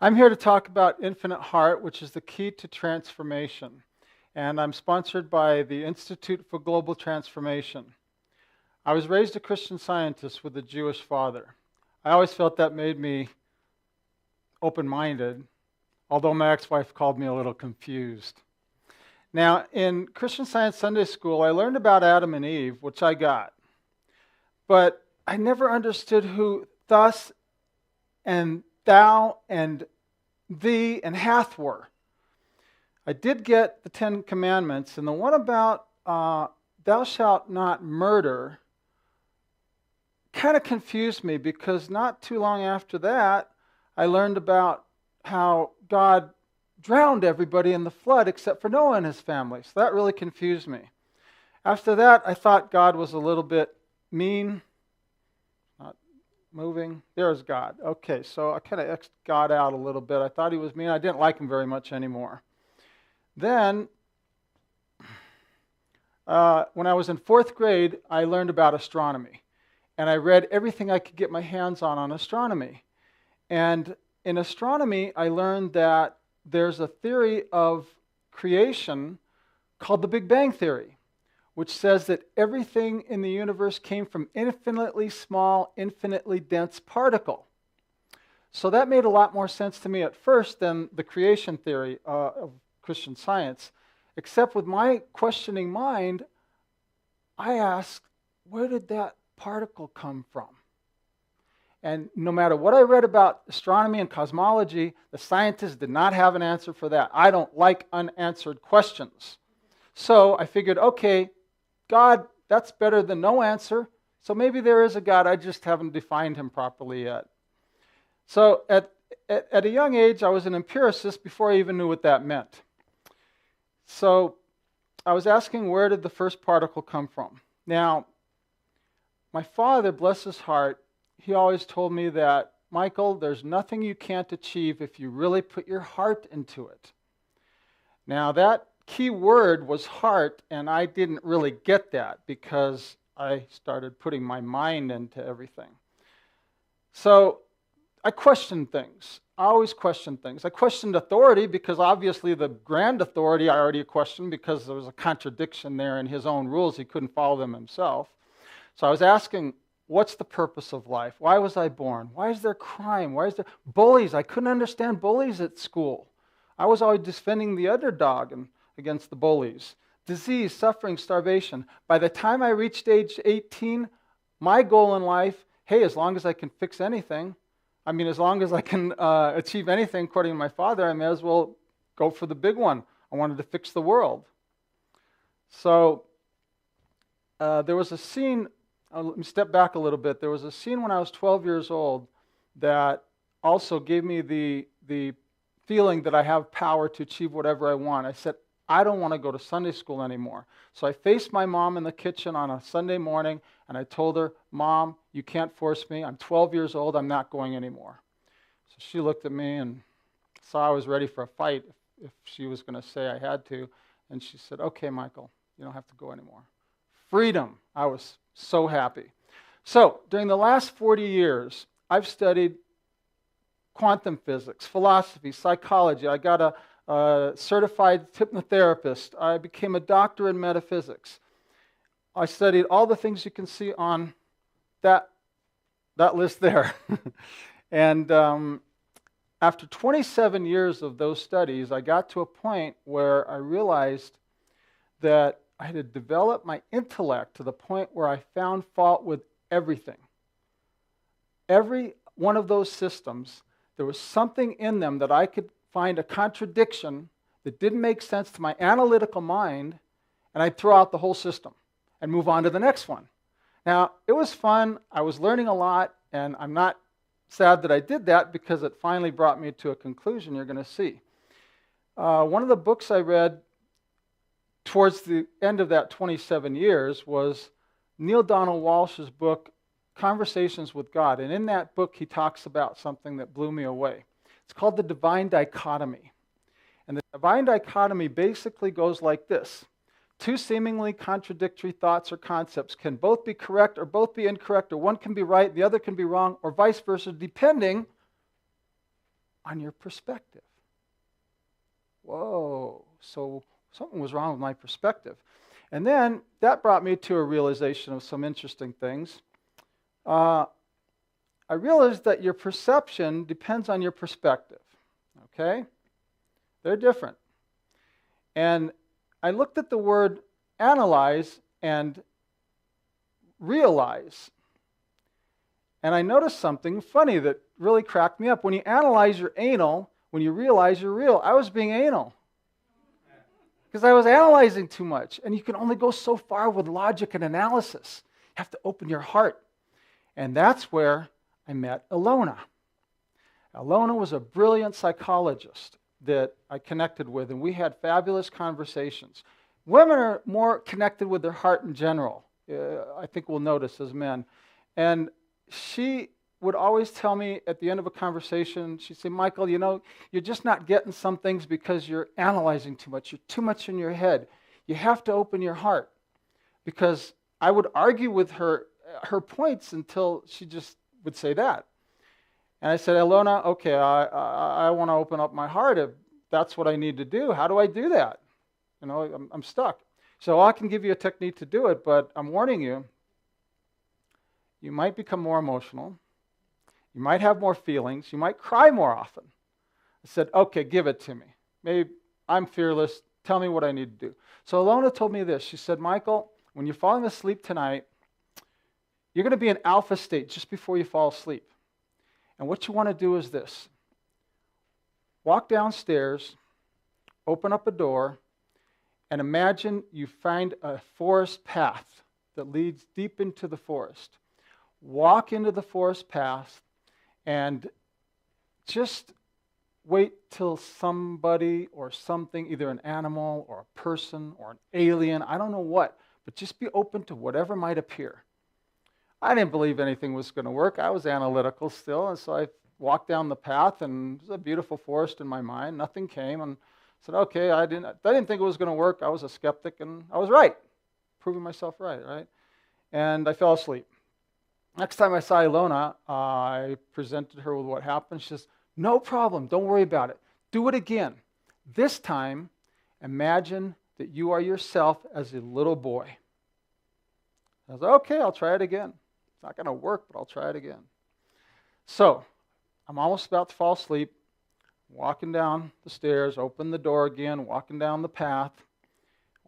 I'm here to talk about Infinite Heart, which is the key to transformation. And I'm sponsored by the Institute for Global Transformation. I was raised a Christian Scientist with a Jewish father. I always felt that made me open-minded, although my ex-wife called me a little confused. Now, in Christian Science Sunday School, I learned about Adam and Eve, which I got. But I never understood who thus and thou and thee and hath were. I did get the 10 Commandments, and the one about thou shalt not murder kind of confused me, because not too long after that, I learned about how God drowned everybody in the flood except for Noah and his family. So that really confused me. After that, I thought God was a little bit mean. Not moving. There's God. Okay, so I kind of X'd God out a little bit. I thought he was mean. I didn't like him very much anymore. Then, when I was in 4th grade, I learned about astronomy. And I read everything I could get my hands on astronomy. And in astronomy, I learned that there's a theory of creation called the Big Bang Theory, which says that everything in the universe came from infinitely small, infinitely dense particle. So that made a lot more sense to me at first than the creation theory of Christian Science. Except with my questioning mind, I asked, where did that particle come from? And no matter what I read about astronomy and cosmology, the scientists did not have an answer for that. I don't like unanswered questions. So I figured, okay, God, that's better than no answer. So maybe there is a God, I just haven't defined him properly yet. So at a young age, I was an empiricist before I even knew what that meant. So I was asking, where did the first particle come from? Now, my father, bless his heart, he always told me that, Michael, there's nothing you can't achieve if you really put your heart into it. Now, that key word was heart, and I didn't really get that because I started putting my mind into everything. So I questioned things. I always question things. I questioned authority because obviously the grand authority I already questioned because there was a contradiction there in his own rules. He couldn't follow them himself. So I was asking, what's the purpose of life? Why was I born? Why is there crime? Why is there bullies? I couldn't understand bullies at school. I was always defending the underdog against the bullies. Disease, suffering, starvation. By the time I reached age 18, my goal in life, hey, as long as I can fix anything, as long as I can achieve anything according to my father, I may as well go for the big one. I wanted to fix the world. So there was a scene. Let me step back a little bit. There was a scene when I was 12 years old that also gave me the feeling that I have power to achieve whatever I want. I said, I don't want to go to Sunday school anymore. So I faced my mom in the kitchen on a Sunday morning, and I told her, Mom, you can't force me. I'm 12 years old. I'm not going anymore. So she looked at me and saw I was ready for a fight if she was going to say I had to. And she said, okay, Michael, you don't have to go anymore. Freedom. I was so happy. So during the last 40 years, I've studied quantum physics, philosophy, psychology. I got a certified hypnotherapist. I became a doctor in metaphysics. I studied all the things you can see on that list there. And after 27 years of those studies, I got to a point where I realized that I had developed my intellect to the point where I found fault with everything. Every one of those systems, there was something in them that I could find a contradiction that didn't make sense to my analytical mind, and I'd throw out the whole system and move on to the next one. Now, it was fun. I was learning a lot, and I'm not sad that I did that because it finally brought me to a conclusion you're going to see. One of the books I read towards the end of that 27 years was Neil Donald Walsh's book, Conversations with God. And in that book, he talks about something that blew me away. It's called the divine dichotomy. And the divine dichotomy basically goes like this. Two seemingly contradictory thoughts or concepts can both be correct or both be incorrect, or one can be right, the other can be wrong, or vice versa, depending on your perspective. Whoa, so something was wrong with my perspective. And then that brought me to a realization of some interesting things. I realized that your perception depends on your perspective, okay? They're different. And I looked at the word analyze and realize. And I noticed something funny that really cracked me up. When you analyze, you're anal. When you realize, you're real. I was being anal because I was analyzing too much. And you can only go so far with logic and analysis. You have to open your heart. And that's where I met Ilona. Ilona was a brilliant psychologist that I connected with, and we had fabulous conversations. Women are more connected with their heart in general, I think we'll notice as men. And she would always tell me at the end of a conversation, she'd say, Michael, you know, you're just not getting some things because you're analyzing too much. You're too much in your head. You have to open your heart. Because I would argue with her points until she just would say that. And I said, Ilona, okay, I want to open up my heart. If that's what I need to do, how do I do that? You know, I'm stuck. So I can give you a technique to do it, but I'm warning you, you might become more emotional. You might have more feelings. You might cry more often. I said, okay, give it to me. Maybe I'm fearless. Tell me what I need to do. So Ilona told me this. She said, Michael, when you're falling asleep tonight, you're going to be in alpha state just before you fall asleep. And what you want to do is this. Walk downstairs, open up a door, and imagine you find a forest path that leads deep into the forest. Walk into the forest path and just wait till somebody or something, either an animal or a person or an alien, I don't know what, but just be open to whatever might appear. I didn't believe anything was going to work. I was analytical still, and so I walked down the path, and it was a beautiful forest in my mind. Nothing came, and I said, okay, I didn't think it was going to work. I was a skeptic, and I was right, proving myself right? And I fell asleep. Next time I saw Ilona, I presented her with what happened. She says, no problem, don't worry about it. Do it again. This time, imagine that you are yourself as a little boy. I was like, okay, I'll try it again. It's not going to work, but I'll try it again. So, I'm almost about to fall asleep, walking down the stairs, open the door again, walking down the path,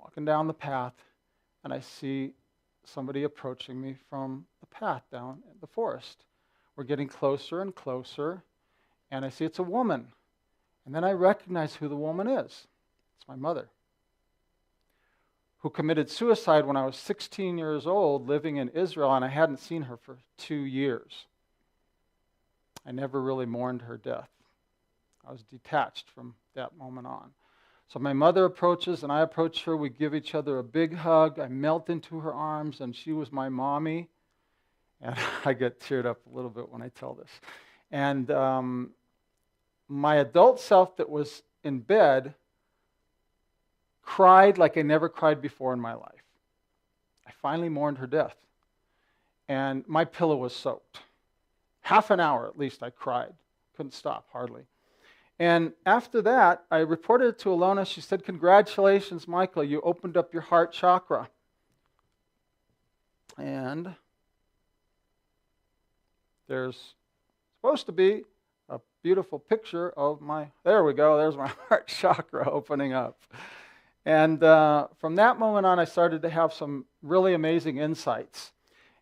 and I see somebody approaching me from the path down in the forest. We're getting closer and closer, and I see it's a woman. And then I recognize who the woman is. It's my mother, who committed suicide when I was 16 years old, living in Israel, and I hadn't seen her for 2 years. I never really mourned her death. I was detached from that moment on. So my mother approaches, and I approach her. We give each other a big hug. I melt into her arms, and she was my mommy. And I get teared up a little bit when I tell this. And my adult self that was in bed cried like I never cried before in my life. I finally mourned her death. And my pillow was soaked. Half an hour at least I cried. Couldn't stop, hardly. And after that, I reported it to Ilona. She said, congratulations, Michael, you opened up your heart chakra. And there's supposed to be a beautiful picture of there we go, there's my heart chakra opening up. And from that moment on, I started to have some really amazing insights.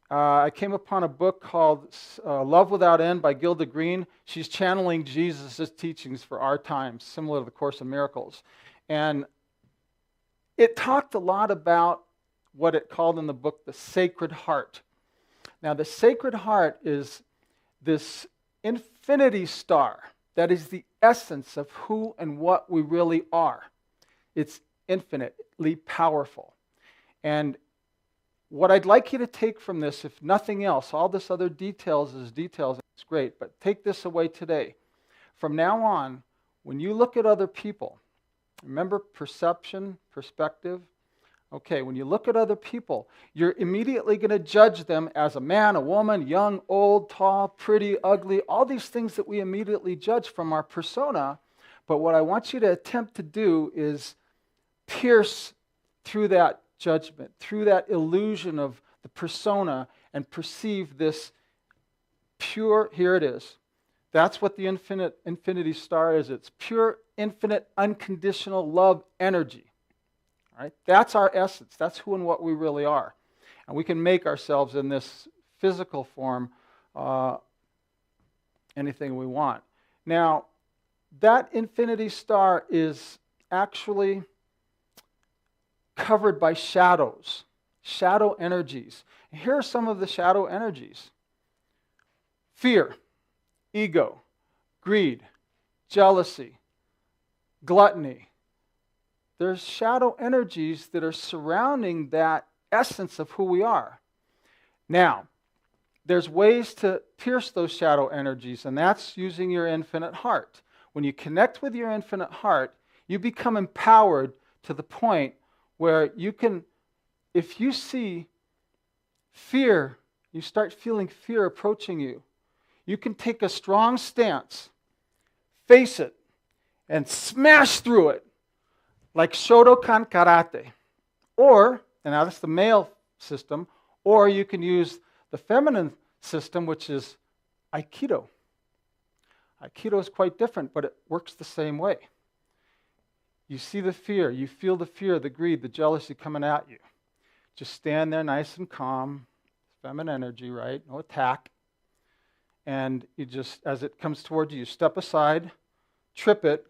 I came upon a book called Love Without End by Gilda Green. She's channeling Jesus' teachings for our times, similar to the Course in Miracles. And it talked a lot about what it called in the book the Sacred Heart. Now, the Sacred Heart is this infinity star that is the essence of who and what we really are. It's infinitely powerful. And what I'd like you to take from this, if nothing else, all this other details is details, it's great, but take this away today. From now on, when you look at other people, remember perception, perspective, Okay, when you look at other people, you're immediately going to judge them as a man, a woman, young, old, tall, pretty, ugly, all these things that we immediately judge from our persona. But what I want you to attempt to do is pierce through that judgment, through that illusion of the persona, and perceive this pure, here it is. That's what the infinity star is. It's pure, infinite, unconditional love energy. All right? That's our essence. That's who and what we really are. And we can make ourselves in this physical form anything we want. Now, that infinity star is actually covered by shadows, shadow energies. And here are some of the shadow energies. Fear, ego, greed, jealousy, gluttony. There's shadow energies that are surrounding that essence of who we are. Now, there's ways to pierce those shadow energies, and that's using your infinite heart. When you connect with your infinite heart, you become empowered to the point where you can, if you see fear, you start feeling fear approaching you, you can take a strong stance, face it, and smash through it like Shotokan karate. Or, and now that's the male system, or you can use the feminine system, which is Aikido. Aikido is quite different, but it works the same way. You see the fear, you feel the fear, the greed, the jealousy coming at you. Just stand there nice and calm, feminine energy, right? No attack. And you just, as it comes towards you, you step aside, trip it,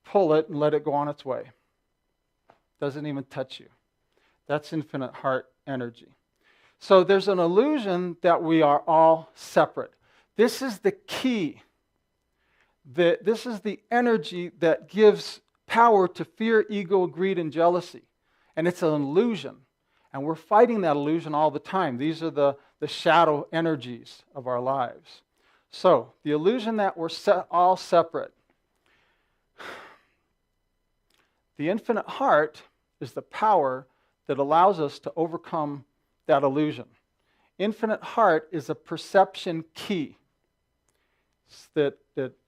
pull it, and let it go on its way. Doesn't even touch you. That's infinite heart energy. So there's an illusion that we are all separate. This is the key. This is the energy that gives power to fear, ego, greed, and jealousy. And it's an illusion. And we're fighting that illusion all the time. These are the shadow energies of our lives. So, the illusion that we're all separate. The infinite heart is the power that allows us to overcome that illusion. Infinite heart is a perception key that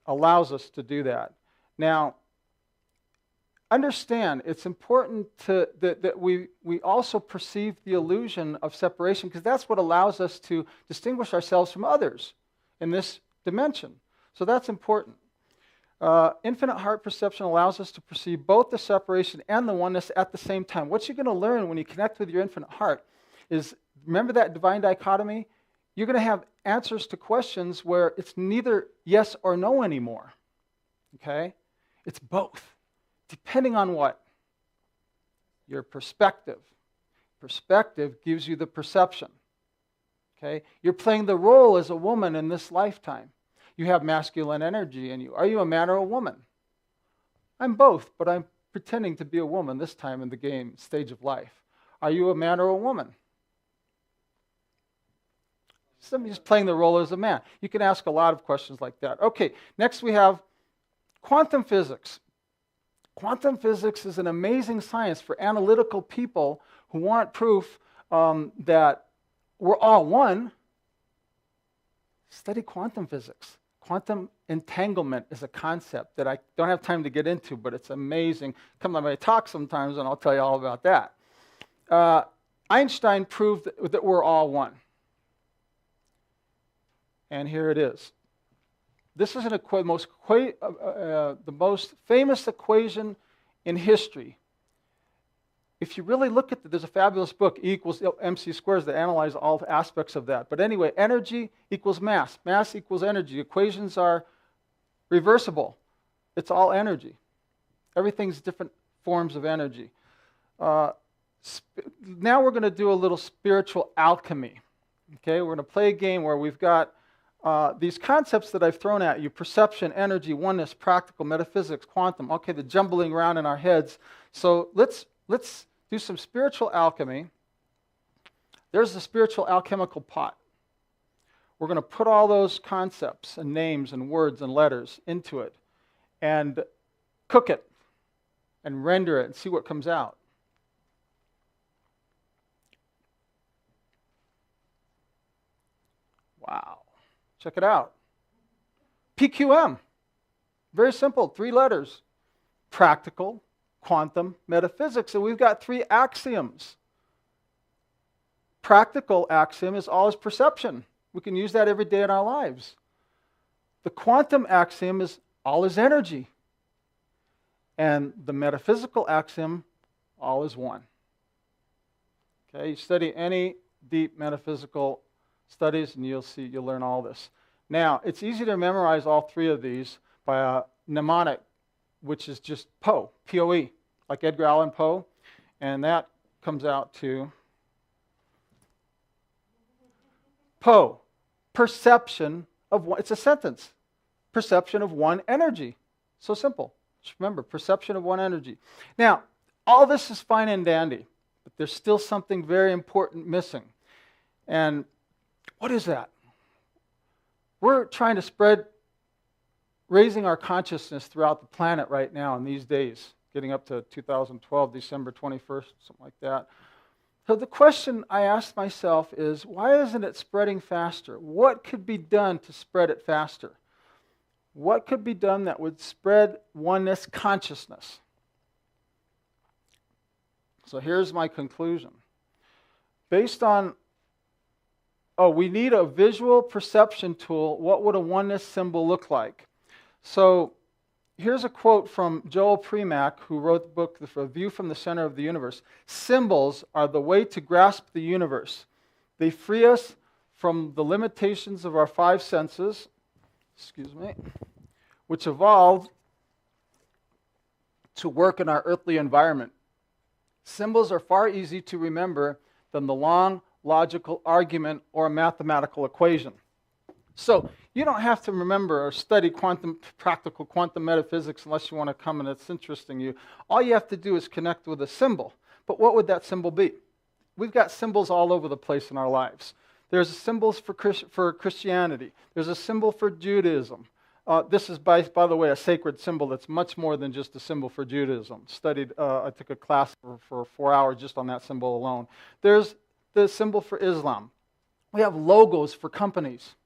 allows us to do that. Now, understand, it's important that we also perceive the illusion of separation, because that's what allows us to distinguish ourselves from others in this dimension. So that's important. Infinite heart perception allows us to perceive both the separation and the oneness at the same time. What you're going to learn when you connect with your infinite heart is, remember that divine dichotomy? You're going to have answers to questions where it's neither yes or no anymore. Okay? It's both. Depending on what? Your perspective. Perspective gives you the perception. Okay? You're playing the role as a woman in this lifetime. You have masculine energy in you. Are you a man or a woman? I'm both, but I'm pretending to be a woman this time in the game stage of life. Are you a man or a woman? Somebody's playing the role as a man. You can ask a lot of questions like that. Okay, next we have quantum physics. Quantum physics is an amazing science for analytical people who want proof that we're all one. Study quantum physics. Quantum entanglement is a concept that I don't have time to get into, but it's amazing. Come on my talk sometimes and I'll tell you all about that. Einstein proved that we're all one. And here it is. This is the most famous equation in history. If you really look at it, there's a fabulous book, E equals MC squares, that analyzes all aspects of that. But anyway, energy equals mass. Mass equals energy. Equations are reversible. It's all energy. Everything's different forms of energy. Now we're going to do a little spiritual alchemy. Okay, we're going to play a game where we've got these concepts that I've thrown at you: perception, energy, oneness, practical, metaphysics, quantum. Okay, they're jumbling around in our heads. So let's do some spiritual alchemy. There's the spiritual alchemical pot. We're going to put all those concepts and names and words and letters into it and cook it and render it and see what comes out. Wow. Check it out. PQM. Very simple, 3 letters. Practical, quantum, metaphysics. And we've got 3 axioms. Practical axiom is all is perception. We can use that every day in our lives. The quantum axiom is all is energy. And the metaphysical axiom, all is one. Okay, you study any deep metaphysical studies and you'll learn all this. Now, it's easy to memorize all 3 of these by a mnemonic, which is just Poe, P-O-E, like Edgar Allan Poe. And that comes out to Poe, perception of one, it's a sentence, perception of one energy. So simple. Just remember, perception of one energy. Now, all this is fine and dandy, but there's still something very important missing. And what is that? We're trying to spread, raising our consciousness throughout the planet right now in these days, getting up to 2012, December 21st, something like that. So the question I asked myself is, why isn't it spreading faster? What could be done to spread it faster? What could be done that would spread oneness consciousness? So here's my conclusion. Based on, we need a visual perception tool. What would a oneness symbol look like? So here's a quote from Joel Premack, who wrote the book, A View from the Center of the Universe. Symbols are the way to grasp the universe. They free us from the limitations of our 5 senses, which evolved to work in our earthly environment. Symbols are far easier to remember than the long logical argument or a mathematical equation. So you don't have to remember or study practical quantum metaphysics unless you want to come and it's interesting you. All you have to do is connect with a symbol. But what would that symbol be? We've got symbols all over the place in our lives. There's symbols for Christianity. There's a symbol for Judaism. This is, by the way, a sacred symbol that's much more than just a symbol for Judaism. I took a class for 4 hours just on that symbol alone. There's the symbol for Islam. We have logos for companies.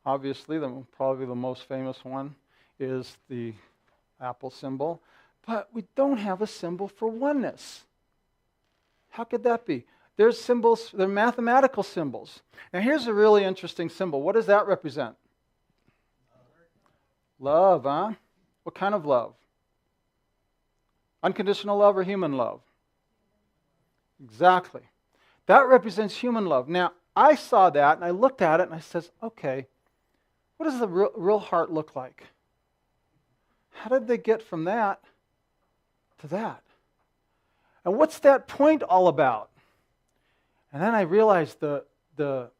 Obviously, probably the most famous one is the Apple symbol. But we don't have a symbol for oneness. How could that be? There's symbols, they're mathematical symbols. Now here's a really interesting symbol. What does that represent? Love, huh? What kind of love? Unconditional love or human love? Exactly. That represents human love. Now, I saw that and I looked at it and I says, okay, what does the real heart look like? How did they get from that to that? And what's that point all about? And then I realized the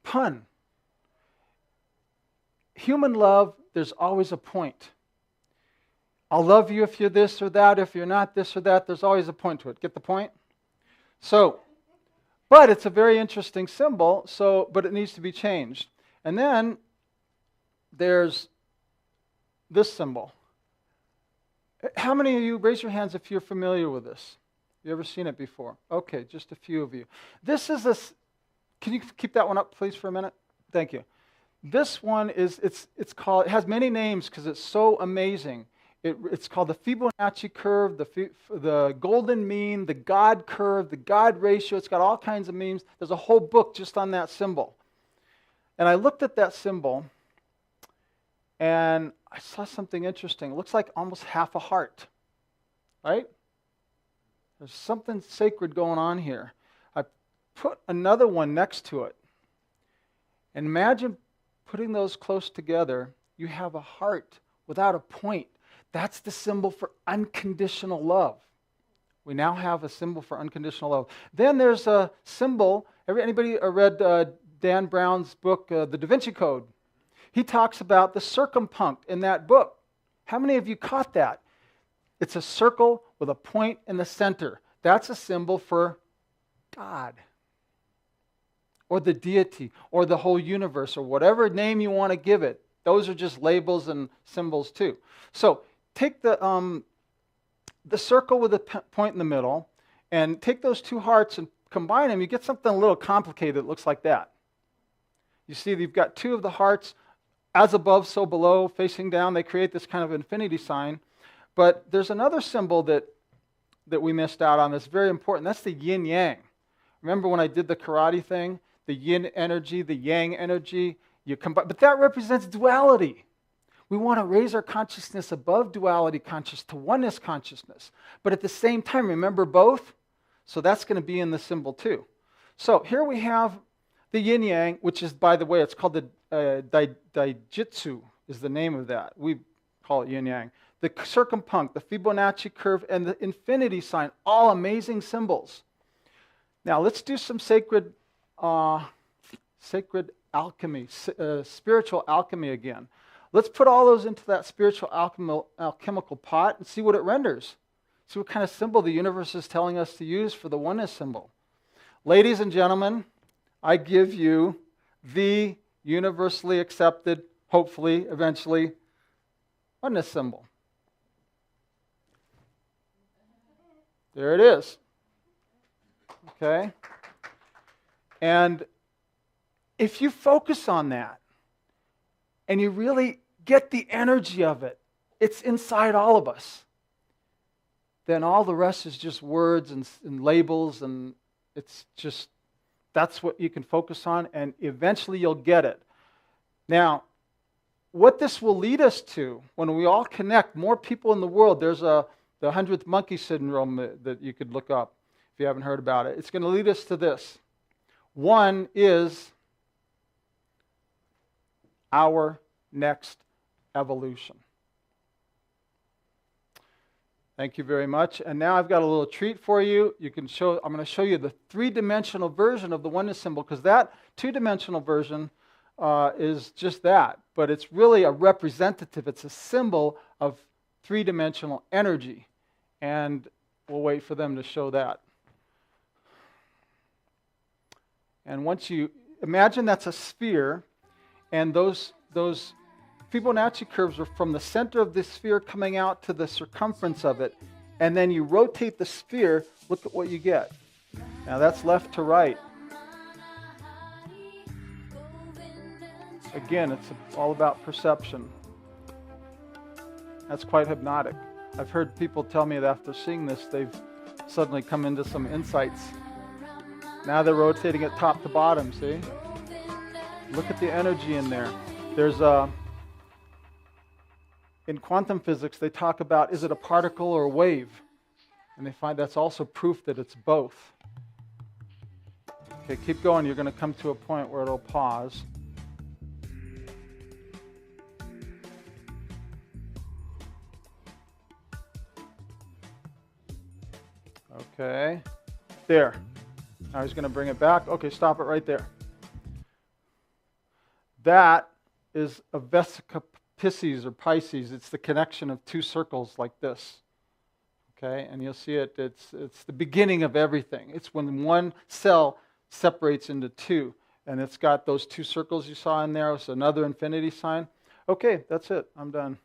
pun. Human love, there's always a point. I'll love you if you're this or that. If you're not this or that, there's always a point to it. Get the point? So, but it's a very interesting symbol, but it needs to be changed. And then there's this symbol. How many of you, raise your hands if you're familiar with this? You ever seen it before? Okay, just a few of you. This is can you keep that one up please for a minute? Thank you. This one is, it has many names because it's so amazing. It's called the Fibonacci curve, the golden mean, the God curve, the God ratio. It's got all kinds of memes. There's a whole book just on that symbol. And I looked at that symbol and I saw something interesting. It looks like almost half a heart, right? There's something sacred going on here. I put another one next to it. And imagine putting those close together. You have a heart without a point. That's the symbol for unconditional love. We now have a symbol for unconditional love. Then there's a symbol. Anybody read Dan Brown's book, The Da Vinci Code? He talks about the circumpunct in that book. How many of you caught that? It's a circle with a point in the center. That's a symbol for God, or the deity, or the whole universe, or whatever name you want to give it. Those are just labels and symbols too. So take the circle with a point in the middle, and take those two hearts and combine them. You get something a little complicated that looks like that. You see, you've got two of the hearts, as above, so below, facing down. They create this kind of infinity sign. But there's another symbol that we missed out on that's very important. That's the yin-yang. Remember when I did the karate thing? The yin energy, the yang energy, you combine. But that represents duality. We want to raise our consciousness above duality consciousness to oneness consciousness. But at the same time, remember both? So that's going to be in the symbol too. So here we have the yin-yang, which is, by the way, it's called the Daijitsu is the name of that. We call it yin-yang. The circumpunct, the Fibonacci curve, and the infinity sign, all amazing symbols. Now let's do some sacred alchemy, spiritual alchemy again. Let's put all those into that spiritual alchemical pot and see what it renders. See what kind of symbol the universe is telling us to use for the oneness symbol. Ladies and gentlemen, I give you the universally accepted, hopefully, eventually, oneness symbol. There it is. Okay? And if you focus on that, and you really get the energy of it, it's inside all of us, then all the rest is just words and labels, and it's just, that's what you can focus on, and eventually you'll get it. Now, what this will lead us to, when we all connect, more people in the world, there's the 100th monkey syndrome that you could look up if you haven't heard about it. It's going to lead us to this. One is our next evolution. Thank you very much. And now I've got a little treat for you. I'm going to show you the three-dimensional version of the oneness symbol, because that two-dimensional version is just that. But it's really a representative. It's a symbol of three-dimensional energy. And we'll wait for them to show that. And once you imagine that's a sphere, and those Fibonacci curves are from the center of the sphere coming out to the circumference of it, and then you rotate the sphere, look at what you get. Now that's left to right. Again, it's all about perception. That's quite hypnotic. I've heard people tell me that after seeing this, they've suddenly come into some insights. Now they're rotating it top to bottom, see? Look at the energy in there. There's in quantum physics, they talk about, is it a particle or a wave? And they find that's also proof that it's both. Okay, keep going. You're going to come to a point where it'll pause. Okay, there. Now he's going to bring it back. Okay, stop it right there. That is a vesica Pisces or Pisces. It's the connection of two circles like this. Okay, and you'll see it. It's the beginning of everything. It's when one cell separates into two, and it's got those two circles you saw in there. It's another infinity sign. Okay, that's it. I'm done.